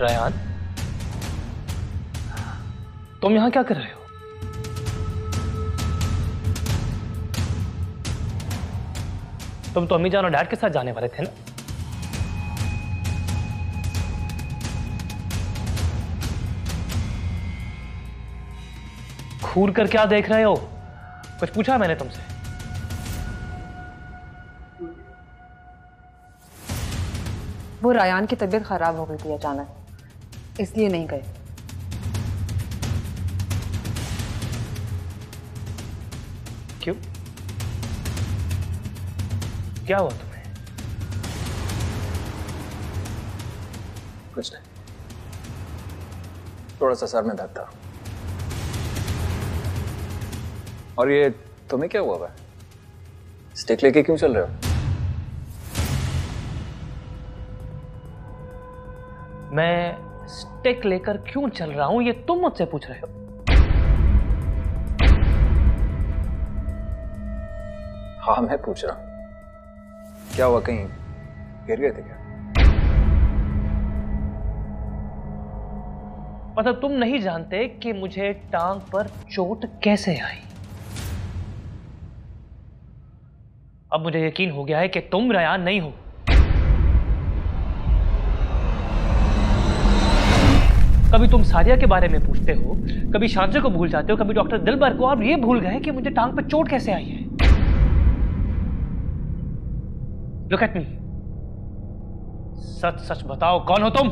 रायान, तुम यहां क्या कर रहे हो? तुम तो अम्मी जान और डैड के साथ जाने वाले थे ना? घूर कर क्या देख रहे हो? कुछ पूछा मैंने तुमसे? वो रायान की तबीयत खराब हो गई थी अचानक, इसलिए नहीं गए। क्यों? क्या हुआ तुम्हें? कुछ नहीं, थोड़ा सा सर में दर्द था। और ये तुम्हें क्या हुआ है? स्टिक लेके क्यों चल रहे हो? मैं स्टिक लेकर क्यों चल रहा हूं, ये तुम मुझसे पूछ रहे हो? हाँ, मैं पूछ रहा हूं। क्या हुआ, कहीं गिर गए थे क्या? मतलब तुम नहीं जानते कि मुझे टांग पर चोट कैसे आई? अब मुझे यकीन हो गया है कि तुम रायान नहीं हो। कभी तुम सारिया के बारे में पूछते हो, कभी शांति को भूल जाते हो, कभी डॉक्टर दिलबर को, और ये भूल गए कि मुझे टांग पर चोट कैसे आई है। लुक एट मी, सच सच बताओ, कौन हो तुम?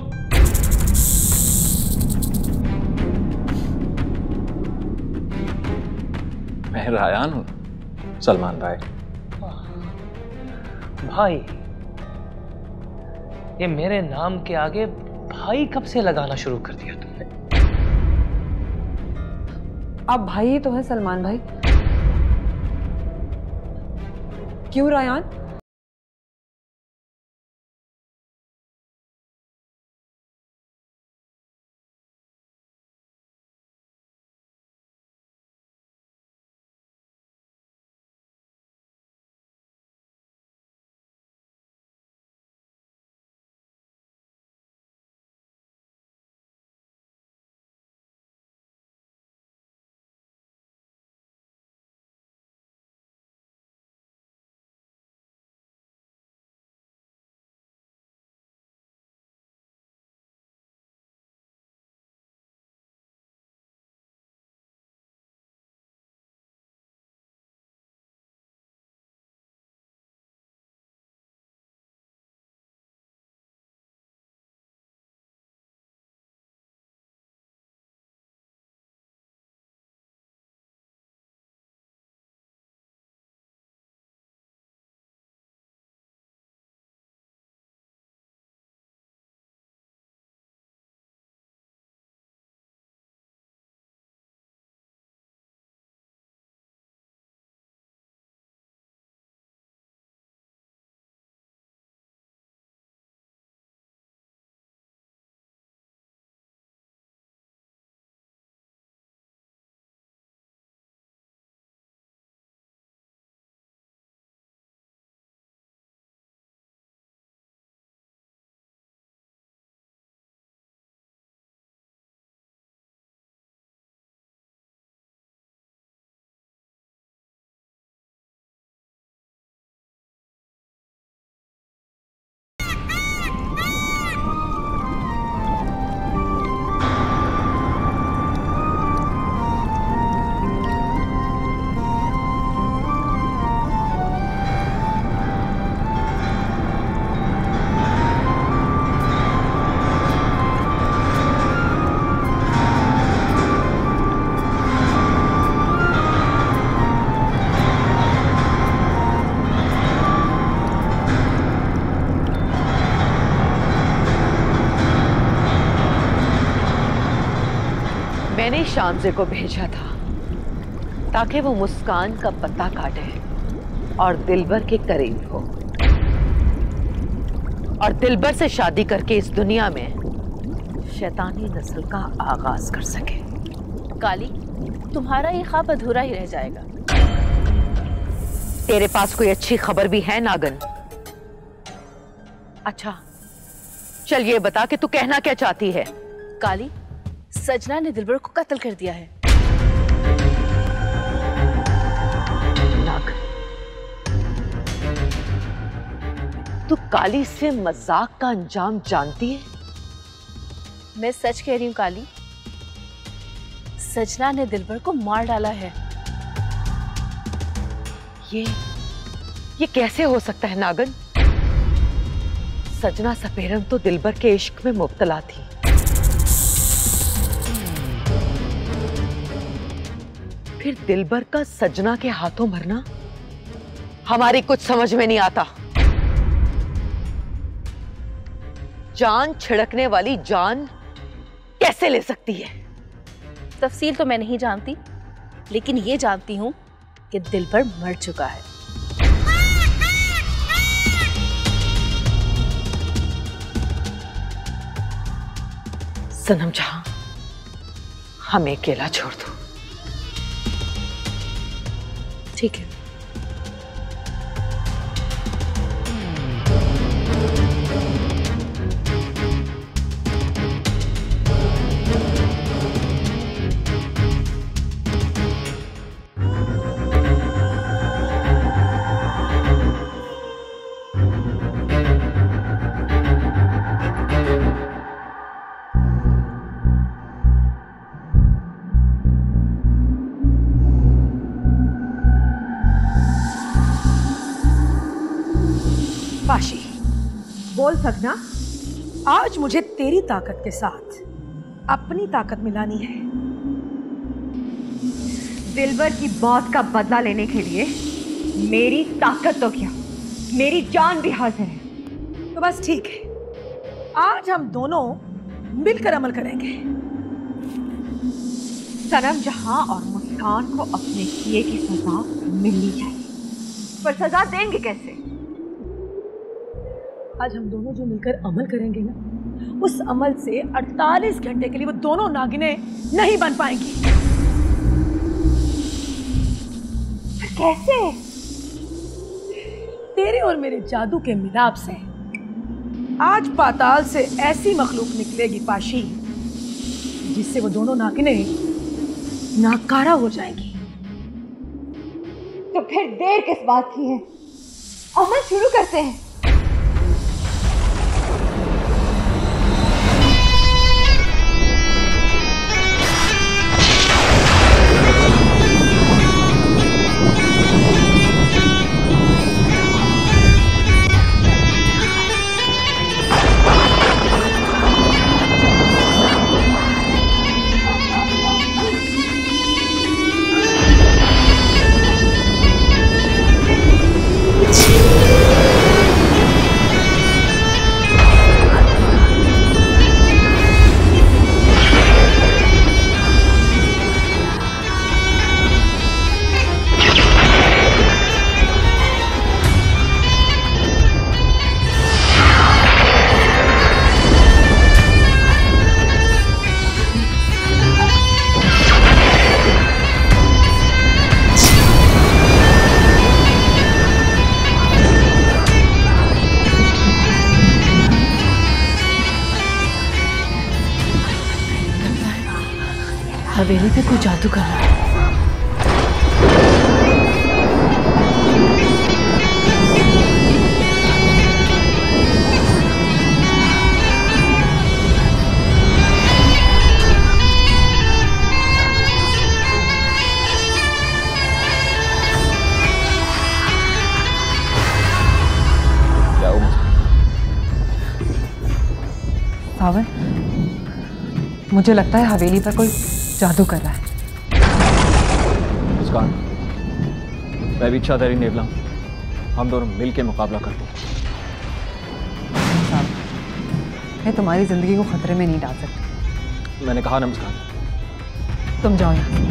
मैं रायान हूं, सलमान भाई। भाई? ये मेरे नाम के आगे भाई कब से लगाना शुरू कर दिया तुमने? आप भाई ही तो है सलमान भाई। क्यों रायान? मैंने शांजे को भेजा था ताकि वो मुस्कान का पता काटे और दिलबर के करीब हो, और दिलबर से शादी करके इस दुनिया में शैतानी नस्ल का आगाज कर सके। काली, तुम्हारा ये ख्वाब अधूरा ही रह जाएगा। तेरे पास कोई अच्छी खबर भी है नागन? अच्छा, चल ये बता कि तू कहना क्या चाहती है। काली, सजना ने दिलबर को कत्ल कर दिया है। नाग, तू काली से मजाक का अंजाम जानती है? मैं सच कह रही हूँ काली, सजना ने दिलबर को मार डाला है। ये कैसे हो सकता है नागन? सजना सपेरम तो दिलबर के इश्क में मुब्तला थी। फिर दिलबर का सजना के हाथों मरना हमारी कुछ समझ में नहीं आता। जान छिड़कने वाली जान कैसे ले सकती है? तफसील तो मैं नहीं जानती, लेकिन ये जानती हूँ कि दिलबर मर चुका है। सनम जहां, हमें अकेला छोड़ दो। ठीक है। पाशी, बोल सकना, आज मुझे तेरी ताकत के साथ अपनी ताकत मिलानी है। दिलबर की मौत का बदला लेने के लिए मेरी ताकत तो क्या, मेरी जान भी हाजिर है। तो बस ठीक है, आज हम दोनों मिलकर अमल करेंगे। सनम जहां और मुस्कान को अपने किए की सजा मिलनी चाहिए, पर सजा देंगे कैसे? आज हम दोनों जो मिलकर अमल करेंगे ना, उस अमल से 48 घंटे के लिए वो दोनों नागिनें नहीं बन पाएंगी। कैसे? तेरे और मेरे जादू के मिलाप से आज पाताल से ऐसी मखलूक निकलेगी पाशी, जिससे वो दोनों नागिनें नाकारा हो जाएंगी। तो फिर देर किस बात की है? अमल शुरू करते हैं। हवेली पे कोई जादू कर रहा है। क्या हुआ? सावन, मुझे लगता है हवेली पर कोई जादू कर रहा है। मुस्कान, मैं भी इच्छाधारी नेवला हूं, हम दोनों मिलकर मुकाबला करते हैं। मैं तुम्हारी जिंदगी को खतरे में नहीं डाल सकती। मैंने कहा ना मुस्कान। तुम जाओ यहाँ से।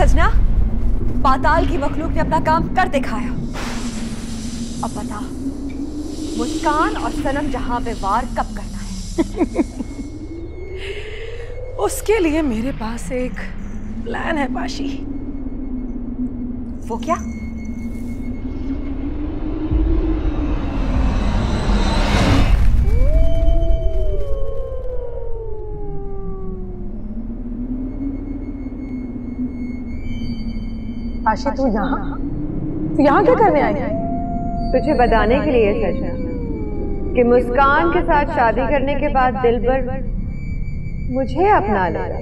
सजना, पाताल की मखलूक ने अपना काम कर दिखाया। अब बता, मुस्कान और सनम जहां पे वार कब करना है? उसके लिए मेरे पास एक प्लान है पाशी। वो क्या? पाशी तू यहाँ क्या करने आई? तुझे बताने के लिए सजना कि मुस्कान के साथ शादी करने के बाद दिलबर मुझे अपना लेगा।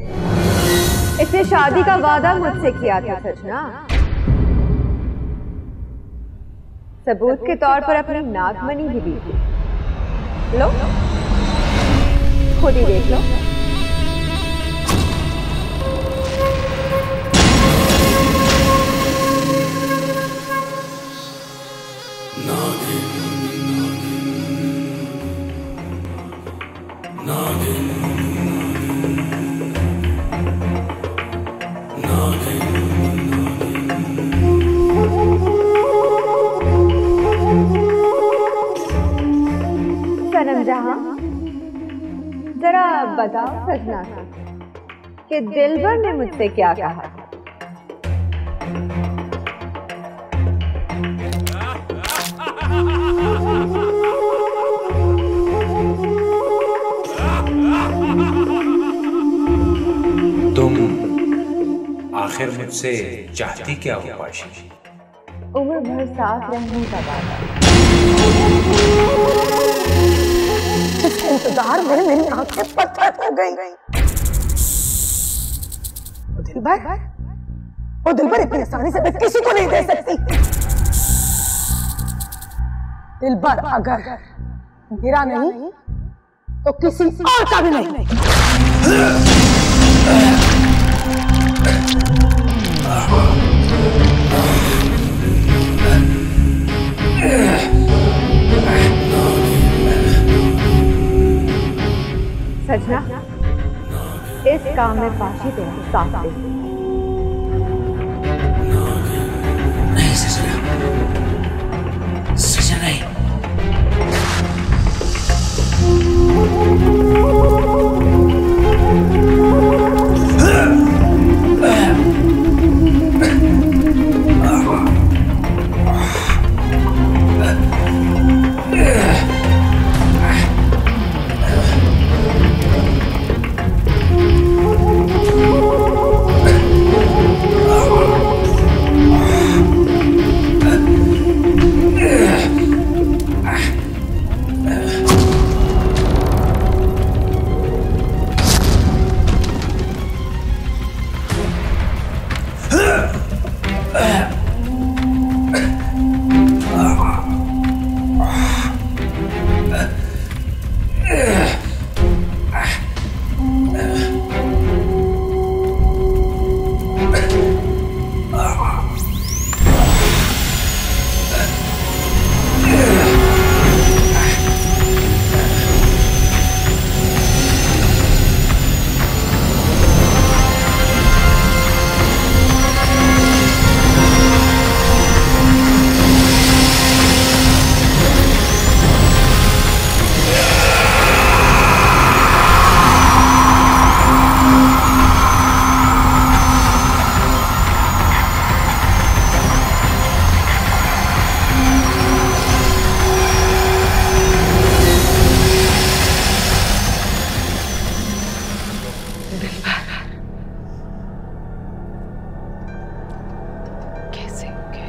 इसने शादी का वादा मुझसे किया था सजना। सबूत के तौर पर अपनी नागमणि भी दी थी। लो, खुद ही देख लो। सनम जहां, जरा बताओ सजना कि दिलबर ने मुझसे क्या कहा था? तुम आखिर मुझसे चाहती क्या हो पाशी? उम्र भर साथ रहने का वादा। इसके इंतजार में मेरी आंखें पत्थर हो गई। वो दिलबर इतनी आसानी से मैं किसी को नहीं दे सकती। दिलबर अगर मेरा नहीं तो किसी और का भी नहीं। सजना, इस काम में पाशी तेरा साथ दे। नहीं सजना, सजना नहीं।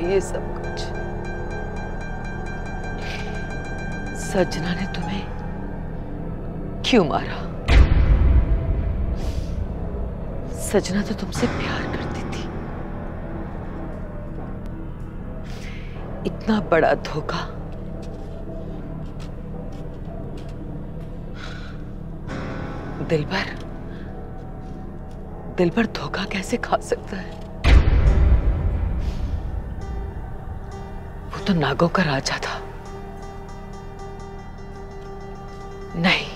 ये सब कुछ सजना ने तुम्हें क्यों मारा? सजना तो तुमसे प्यार करती थी। इतना बड़ा धोखा दिलबर धोखा कैसे खा सकता है? वो तो नागों का राजा था। नहीं,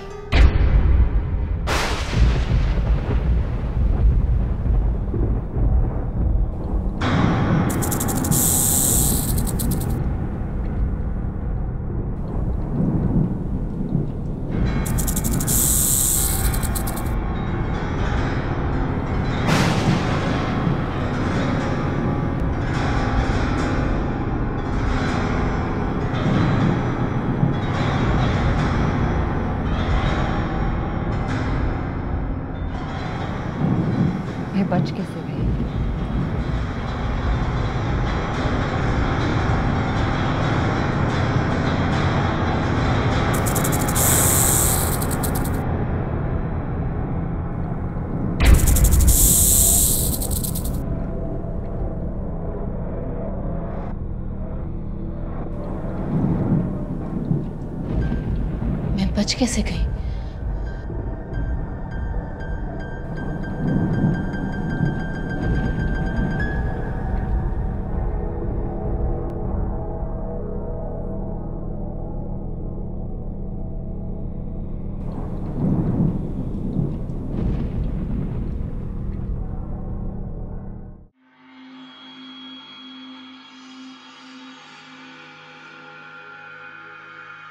बच कैसे गई? मैं बच कैसे गई?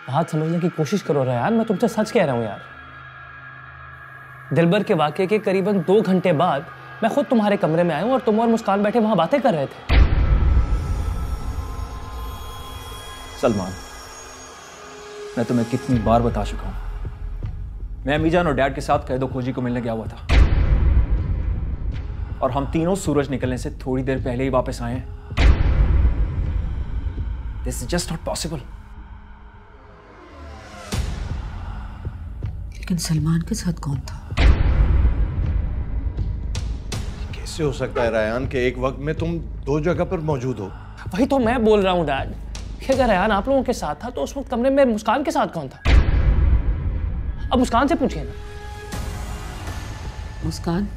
बात समझने की कोशिश करो रेहान, मैं तुमसे सच कह रहा हूं यार। दिलबर के वाकये के करीबन 2 घंटे बाद मैं खुद तुम्हारे कमरे में आया हूं और तुम और मुस्कान बैठे वहां बातें कर रहे थे। सलमान, मैं तुम्हें कितनी बार बता चुका हूं, मैं अमीजान और डैड के साथ कैदो खोजी को मिलने गया हुआ था और हम तीनों सूरज निकलने से थोड़ी देर पहले ही वापस आए हैं। This is just not possible. लेकिन सलमान के साथ कौन था? कैसे हो सकता है रायान कि एक वक्त में तुम 2 जगह पर मौजूद हो? वही तो मैं बोल रहा हूं डैड कि अगर रेहान आप लोगों के साथ था तो उस वक्त कमरे में मुस्कान के साथ कौन था? अब मुस्कान से पूछिए ना। मुस्कान,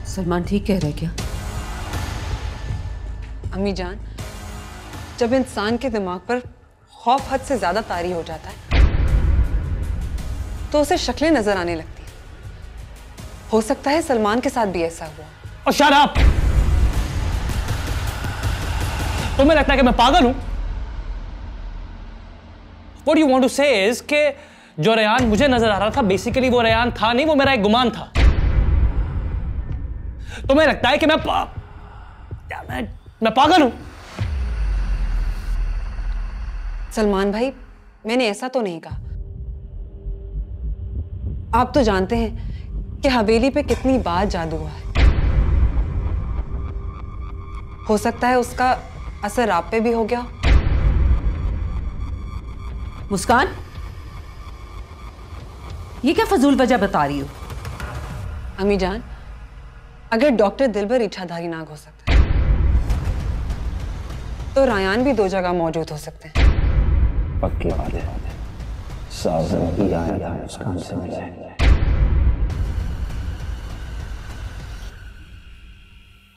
सलमान ठीक कह रहे क्या? अम्मी जान, जब इंसान के दिमाग पर खौफ हद से ज्यादा तारी हो जाता है तो उसे शक्लें नजर आने लगती हैं। हो सकता है सलमान के साथ भी ऐसा हुआ। और शट अप! तुम्हें लगता है कि मैं पागल हूं? What you want to say is कि जो रेहान मुझे नजर आ रहा था बेसिकली वो रेहान था नहीं, वो मेरा एक गुमान था। तुम्हें लगता है कि मैं पागल हूं? सलमान भाई, मैंने ऐसा तो नहीं कहा। आप तो जानते हैं कि हवेली पे कितनी बार जादू हुआ है। हो सकता है उसका असर आप पे भी हो गया। मुस्कान, ये क्या फजूल वजह बता रही हो? अम्मी जान, अगर डॉक्टर दिलबर इच्छाधारी नाग हो सकता है तो रायान भी 2 जगह मौजूद हो सकते हैं। पक्की बात है, सावन भी आया मुस्कान से मिले।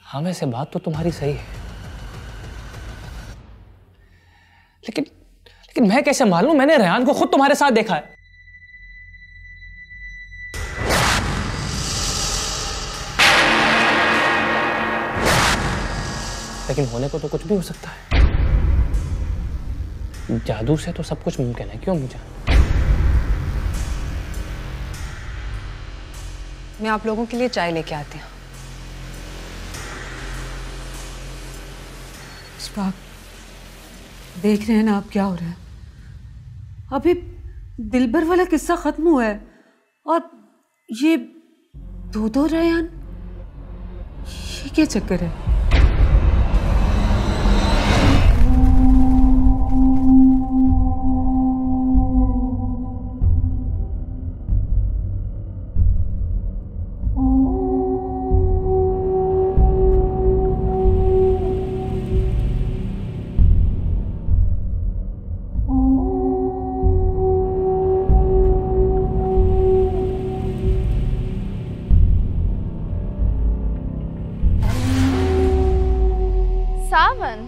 हाँ, वैसे बात तो तुम्हारी सही है, लेकिन मैं कैसे मालूम? मैंने रेहान को खुद तुम्हारे साथ देखा है। लेकिन होने को तो कुछ भी हो सकता है। जादू से तो सब कुछ मुमकिन है, क्यों मुझे? मैं आप लोगों के लिए चाय लेके आती हूँ। इशफाक, देख रहे हैं ना आप क्या हो रहा है? अभी दिलबर वाला किस्सा खत्म हुआ है और ये 2 रेहान, ये क्या चक्कर है? सावन,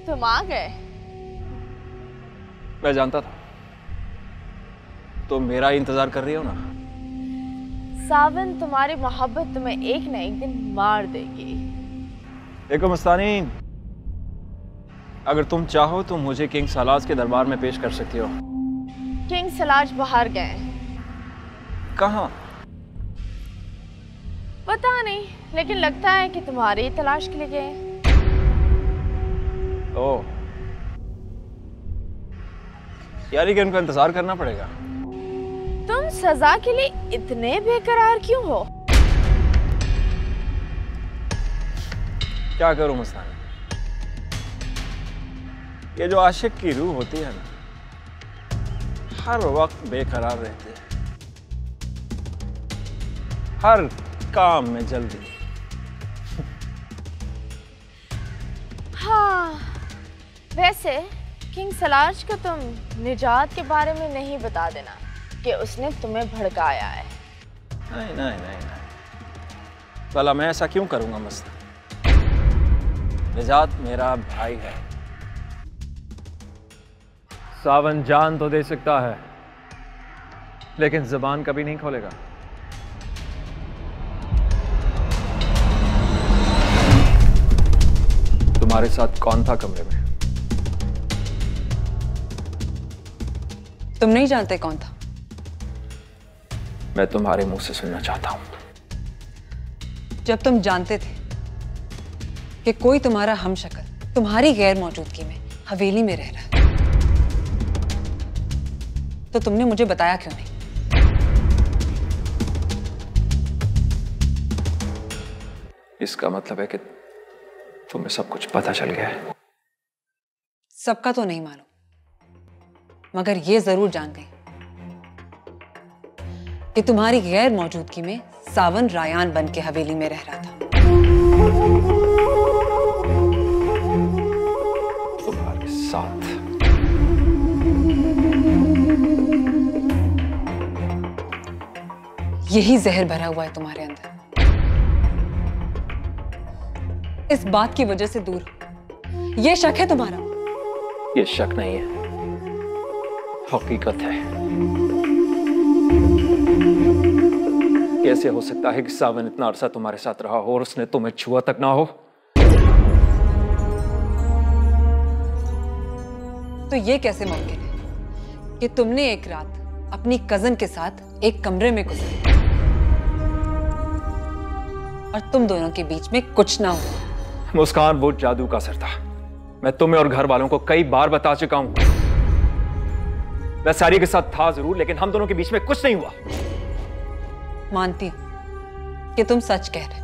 तुम आ गए। मैं जानता था तो मेरा ही इंतजार कर रही हो ना। सावन, तुम्हारी मोहब्बत तुम्हें एक न एक दिन मार देगी। देखो मस्तानी, अगर तुम चाहो तो मुझे किंग सलाज के दरबार में पेश कर सकती हो। किंग सलाज बाहर गए। कहाँ? पता नहीं, लेकिन लगता है कि तुम्हारी तलाश के लिए गए। ओह, यानी कि उनका इंतजार करना पड़ेगा। तुम सजा के लिए इतने बेकरार क्यों हो? क्या करूं मुस्तान? ये जो आशिक की रूह होती है ना, हर वक्त बेकरार रहती है, हर काम में जल्दी। हाँ, वैसे किंग सलार्ज को तुम निजात के बारे में नहीं बता देना कि उसने तुम्हें भड़काया है। नहीं नहीं नहीं नहीं, भला मैं ऐसा क्यों करूंगा मुस्तान? निजात मेरा भाई है। सावन जान तो दे सकता है, लेकिन जुबान कभी नहीं खोलेगा। तुम्हारे साथ कौन था कमरे में? तुम नहीं जानते कौन था? मैं तुम्हारे मुंह से सुनना चाहता हूं। जब तुम जानते थे कि कोई तुम्हारा हमशक्ल तुम्हारी गैर मौजूदगी में हवेली में रह रहा है, तो तुमने मुझे बताया क्यों नहीं? इसका मतलब है कि तुम्हें सब कुछ पता चल गया है। सबका तो नहीं मालूम, मगर ये जरूर जान गई कि तुम्हारी गैर मौजूदगी में सावन रायान बन के हवेली में रह रहा था। तुम्हारे साथ? यही जहर भरा हुआ है तुम्हारे अंदर। इस बात की वजह से दूर हो। ये शक है तुम्हारा? ये शक नहीं है, हकीकत है। कैसे हो सकता है कि सावन इतना अरसा तुम्हारे साथ रहा हो और उसने तुम्हें छुआ तक ना हो? तो ये कैसे मुमकिन है कि तुमने एक रात अपनी कजन के साथ एक कमरे में गुजारी और तुम दोनों के बीच में कुछ ना हुआ? मुस्कान, वो जादू का असर था। मैं तुम्हें और घर वालों को कई बार बता चुका हूं। मैं सारी के साथ था जरूर, लेकिन हम दोनों के बीच में कुछ नहीं हुआ। मानती हूं कि तुम सच कह रहे,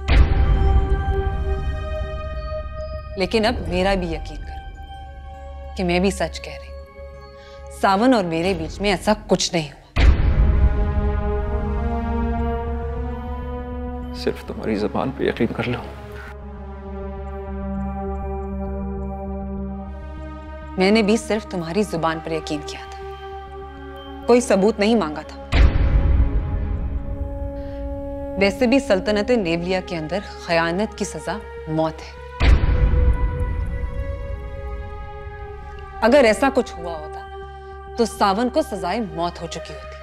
लेकिन अब मेरा भी यकीन करो कि मैं भी सच कह रही। सावन और मेरे बीच में ऐसा कुछ नहीं हुआ। सिर्फ तुम्हारी जुबान पे यकीन कर लो। मैंने भी सिर्फ तुम्हारी जुबान पर यकीन किया था, कोई सबूत नहीं मांगा था। वैसे भी सल्तनत नेवलिया के अंदर खयानत की सजा मौत है। अगर ऐसा कुछ हुआ होता तो सावन को सजाए मौत हो चुकी होती।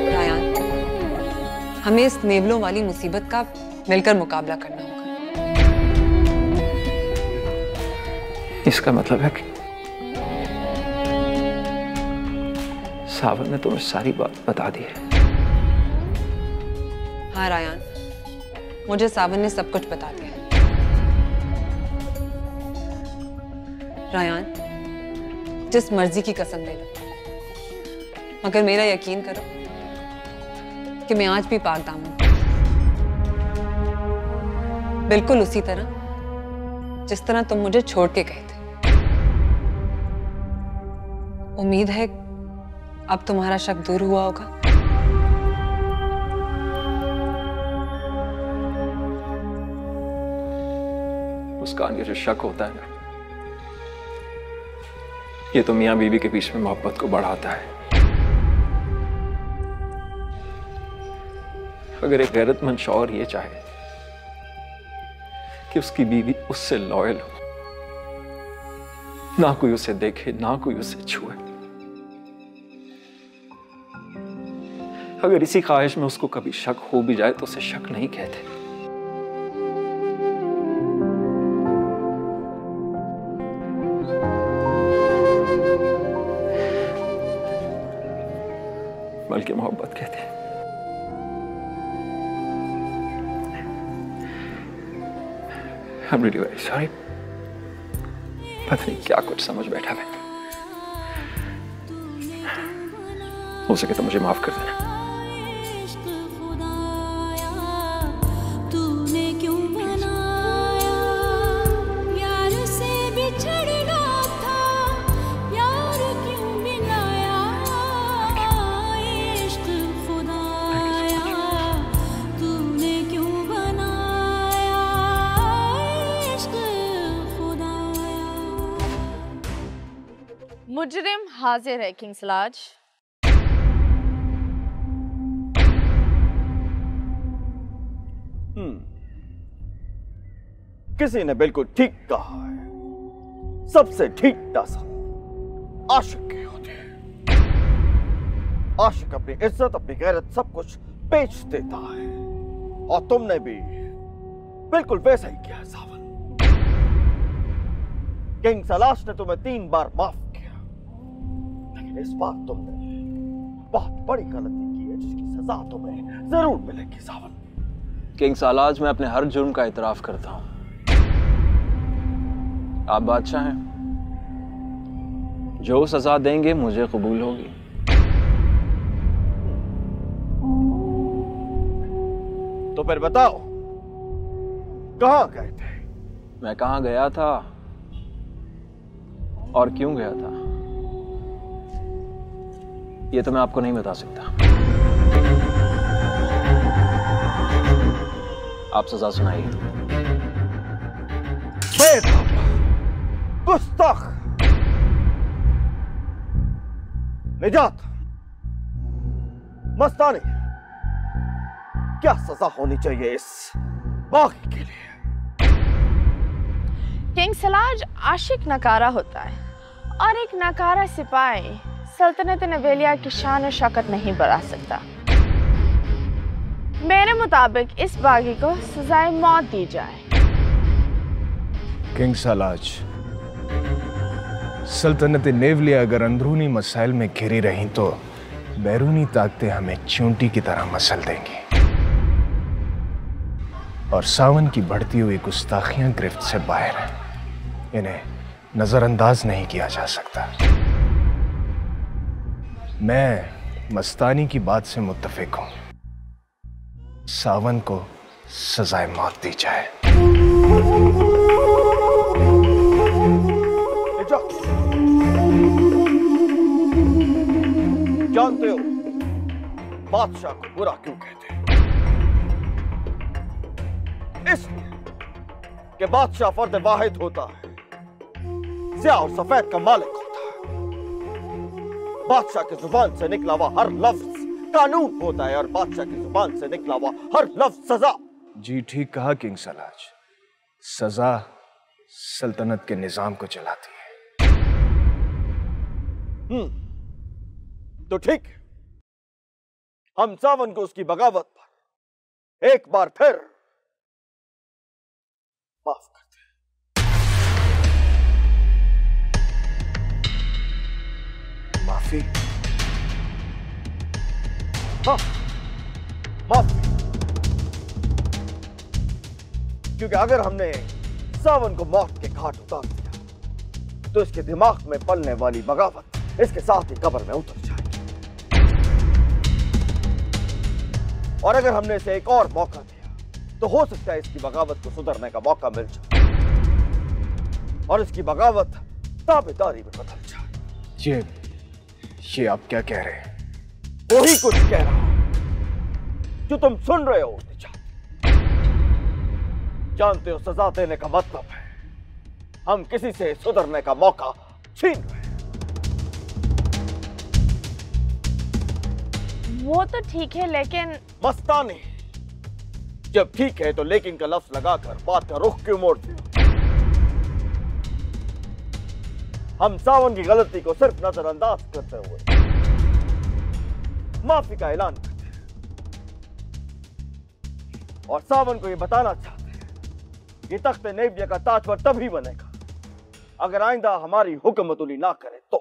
रायान, हमें इस नेवलों वाली मुसीबत का मिलकर मुकाबला करना होगा। इसका मतलब है कि सावन ने तुम्हें सारी बात बता दी है। हाँ रायान, मुझे सावन ने सब कुछ बता दिया है। रायान, जिस मर्जी की कसम ले लो, मगर मेरा यकीन करो कि मैं आज भी पाक दामन हूं, बिल्कुल उसी तरह जिस तरह तुम मुझे छोड़ के गए थे। उम्मीद है अब तुम्हारा शक दूर हुआ होगा। मुस्कान, ये जो शक होता है ना, ये तो मियां बीवी के बीच में मोहब्बत को बढ़ाता है। अगर एक गैरतमंद शौहर ये चाहे कि उसकी बीवी उससे लॉयल हो, ना कोई उसे देखे, ना कोई उसे छुए, अगर इसी ख्वाहिश में उसको कभी शक हो भी जाए तो उसे शक नहीं कहते। बल्कि मोहब्बत कहते हैं। I'm really very sorry। पता नहीं क्या कुछ समझ बैठा मैं। हो सके तो मुझे माफ कर देना। मुजरिम हाजिर है किंग सलाज। किसी ने बिल्कुल ठीक कहा है, सबसे ठीक टासा आशिक के होते हैं। आशिक अपनी इज्जत, अपनी गैरत, सब कुछ बेच देता है, और तुमने भी बिल्कुल वैसा ही किया सावन। किंग सलाश ने तुम्हें 3 बार माफ किया, लेकिन इस बार तुमने बहुत बड़ी गलती की है, जिसकी सजा तुम्हें जरूर मिलेगी सावन। किंग सालाज, मैं अपने हर जुर्म का इतराफ करता हूं। आप बादशाह हैं, जो सजा देंगे मुझे कबूल होगी। तो फिर बताओ, कहां गए थे? मैं कहां गया था और क्यों गया था, ये तो मैं आपको नहीं बता सकता। आप सजा सुनाइए। गुस्ताख, निजात, मस्तानी, क्या सजा होनी चाहिए इस बागी के लिए? किंग सलाज आशिक नकारा होता है, और एक नकारा सिपाही सल्तनत नवेलिया की शान और शौकत नहीं बढ़ा सकता। मेरे मुताबिक इस बागी को सजाए मौत दी जाए। किंग सलाज, सल्तनत नेवलिया अगर अंदरूनी मसाइल में घिरी रहीं तो बैरूनी ताकतें हमें चूंटी की तरह मसल देंगी, और सावन की बढ़ती हुई गुस्ताखियां गिरफ्त से बाहर हैं, इन्हें नजरअंदाज नहीं किया जा सकता। मैं मस्तानी की बात से मुत्तफिक हूं, सावन को सजाए मौत दी जाए। जानते हो बादशाह को बुरा क्यों कहते हैं? इसलिए कि बादशाह फर्द वाहिद होता है, स्याह और सफेद का मालिक होता है। बादशाह की जुबान से निकला हुआ हर लफ्ज कानून होता है, और बादशाह की जुबान से निकला हुआ हर लफ्ज सजा। जी ठीक कहा किंग सलाज, सजा सल्तनत के निजाम को चलाती है। तो ठीक, हम सावन को उसकी बगावत पर एक बार फिर माफ करते हैं। माफी? हाँ, माफी। क्योंकि अगर हमने सावन को मौत के घाट उतार दिया तो इसके दिमाग में पलने वाली बगावत इसके साथ ही कब्र में उतर जाएगी, और अगर हमने इसे एक और मौका दिया तो हो सकता है इसकी बगावत को सुधरने का मौका मिल जाए, और इसकी बगावत ताबेदारी में बदल जाए। ये आप क्या कह रहे हैं? वही कुछ कह रहा हूं जो तुम सुन रहे हो। जानते हो सजा देने का मतलब है हम किसी से सुधरने का मौका छीन रहे हैं। वो तो ठीक है, लेकिन मस्तानी, जब ठीक है तो लेकिन का लफ्ज लगाकर बात का रुख क्यों मोड़ते हो? हम सावन की गलती को सिर्फ नजरअंदाज करते हुए माफी का ऐलान करते हैं, और सावन को यह बताना चाहते हैं कि तख्त नेविया का ताजवर तभी बनेगा अगर आइंदा हमारी हुक्मतुली ना करे तो।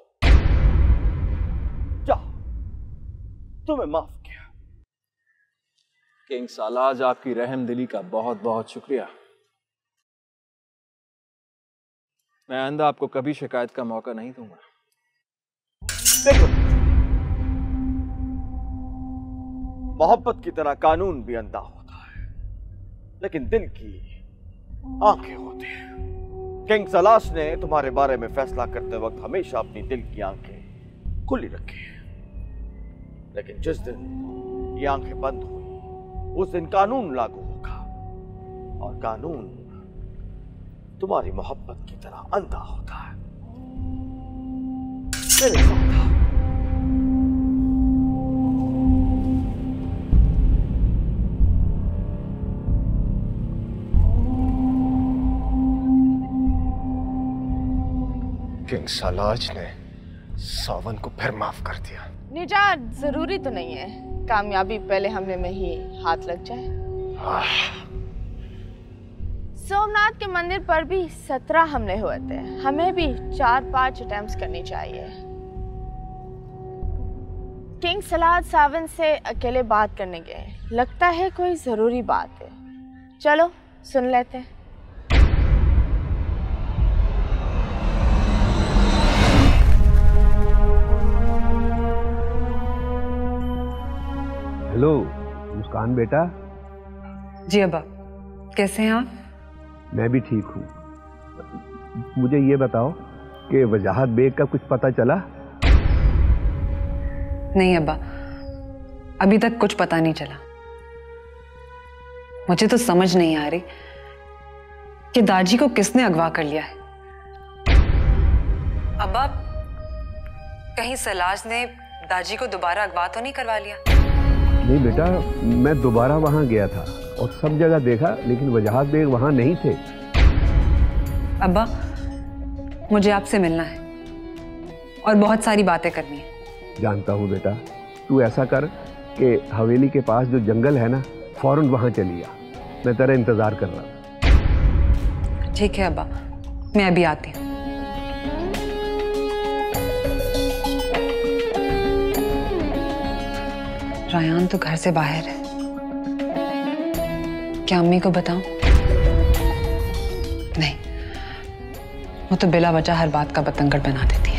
जा, तुम्हें माफ किया। किंग सालाज, आपकी रहमदिली का बहुत बहुत शुक्रिया। मैं आइंदा आपको कभी शिकायत का मौका नहीं दूंगा। देखो, मोहब्बत की तरह कानून भी अंधा होता है, लेकिन दिल की आंखें होती हैं। किंग सलाश ने तुम्हारे बारे में फैसला करते वक्त हमेशा अपनी दिल की आंखें खुली रखी है, लेकिन जिस दिन ये आंखें बंद हुई उस दिन कानून लागू होगा, और कानून तुम्हारी मोहब्बत की तरह अंधा होता है। मेरे साथ आ। किंग सलाज ने सावन को फिर माफ कर दिया। निजात जरूरी तो नहीं है, कामयाबी पहले हमले में ही हाथ लग जाए। सोमनाथ के मंदिर पर भी 17 हमले हुए थे, हमें भी 4-5 अटेम्प्ट्स करनी चाहिए। किंग सलाज सावन से अकेले बात करने गए, लगता है कोई जरूरी बात है। चलो सुन लेते हैं। हेलो मुस्कान बेटा। जी अब्बा, कैसे हैं आप? मैं भी ठीक हूँ। मुझे ये बताओ कि वजाहत बेग का कुछ पता चला? नहीं अब्बा, अभी तक कुछ पता नहीं चला। मुझे तो समझ नहीं आ रही कि दाजी को किसने अगवा कर लिया है। अब्बा, कहीं सलाज ने दाजी को दोबारा अगवा तो नहीं करवा लिया? नहीं बेटा, मैं दोबारा वहां गया था और सब जगह देखा, लेकिन वजाहत बेग वहां नहीं थे। अब्बा, मुझे आपसे मिलना है और बहुत सारी बातें करनी है। जानता हूँ बेटा, तू ऐसा कर कि हवेली के पास जो जंगल है ना, फौरन वहां चली आ। मैं तेरा इंतजार कर रहा हूँ। ठीक है अब्बा, मैं अभी आती हूँ। रायान तो घर से बाहर है, क्या अम्मी को बताऊं? नहीं, वो तो बिला वजह हर बात का बतंगड़ बना देती।